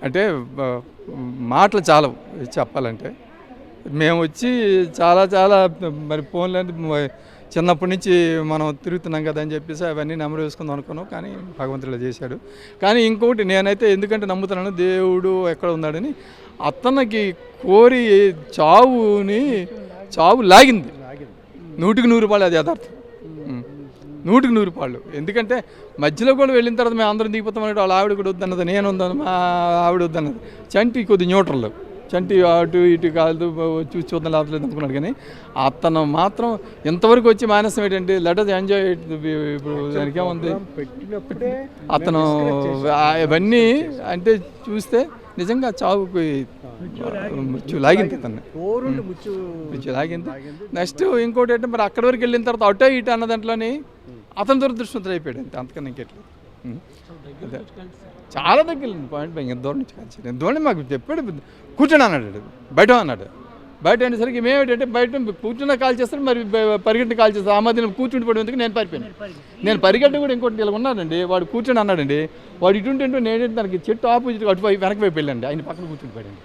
అంటే మాటలు చాలవు చెప్పాలంటే. మేము వచ్చి చాలా చాలా మరి ఫోన్లు చిన్నప్పటి నుంచి మనం తిరుగుతున్నాం కదా అని చెప్పేసి అవన్నీ నెమరు వేసుకుందాం అనుకున్నాం, కానీ భగవంతుడు చేశాడు. కానీ ఇంకొకటి నేనైతే ఎందుకంటే నమ్ముతున్నాను, దేవుడు ఎక్కడ ఉన్నాడని. అతనికి కోరి చావు లాగింది 100% అది యథార్థం. 100% ఎందుకంటే మధ్యలో కూడా వెళ్ళిన తర్వాత మేము అందరం దిగిపోతాం అన్నట్టు వాళ్ళ ఆవిడ కూడా వద్దన్నది, నేను వద్దను, మా ఆవిడ వద్దన్నది. చంటి కొద్ది న్యూట్రల్, చంటి అటు ఇటు కాదు చూసి చూద్దాం లేకపోతే అనుకున్నాడు. కానీ అతను మాత్రం ఇంతవరకు వచ్చి మానసం ఏంటంటే లెట్ అస్ ఎంజాయ్. ఇప్పుడు దానికి ఏముంది, అతను ఇవన్నీ అంటే చూస్తే నిజంగా చావుకి ముచ్చు లాగింది, అతన్ని ముచ్చు లాగింది. నెక్స్ట్ ఇంకోటి అంటే మరి అక్కడి వరకు వెళ్ళిన తర్వాత అటో ఇటు అన్న దాంట్లోని అతను దురదృష్టవంతుడు అయిపోయాడు అంతే, అంతకన్నా ఇంకెట్లా. అదే చాలా దగ్గర పాయింట్ బ్యాంక్ ఎంత దూరం నుంచి కలిసి దూరం మాకు చెప్పాడు, కూర్చొని అన్నాడు, బయట అన్నాడు. బయట అనేసరికి మేమేంటంటే బయట కూర్చున్న కాల్ చేస్తాడు, మరి పరిగెట్టిన కాల్ చేస్తాడు. ఆ మధ్యన కూర్చుండి పడేందుకు నేను పారిపోయాను. నేను పరిగెట్టి కూడా ఇంకోటి ఇలా ఉన్నానండి, వాడు కూర్చొని అన్నాడండి. వాడు ఇటుంటే నేనేంటి దానికి చెట్టు ఆపోజిట్ అటు వెనక వైపు వెళ్ళండి, ఆయన పక్కన కూర్చుని పడండి.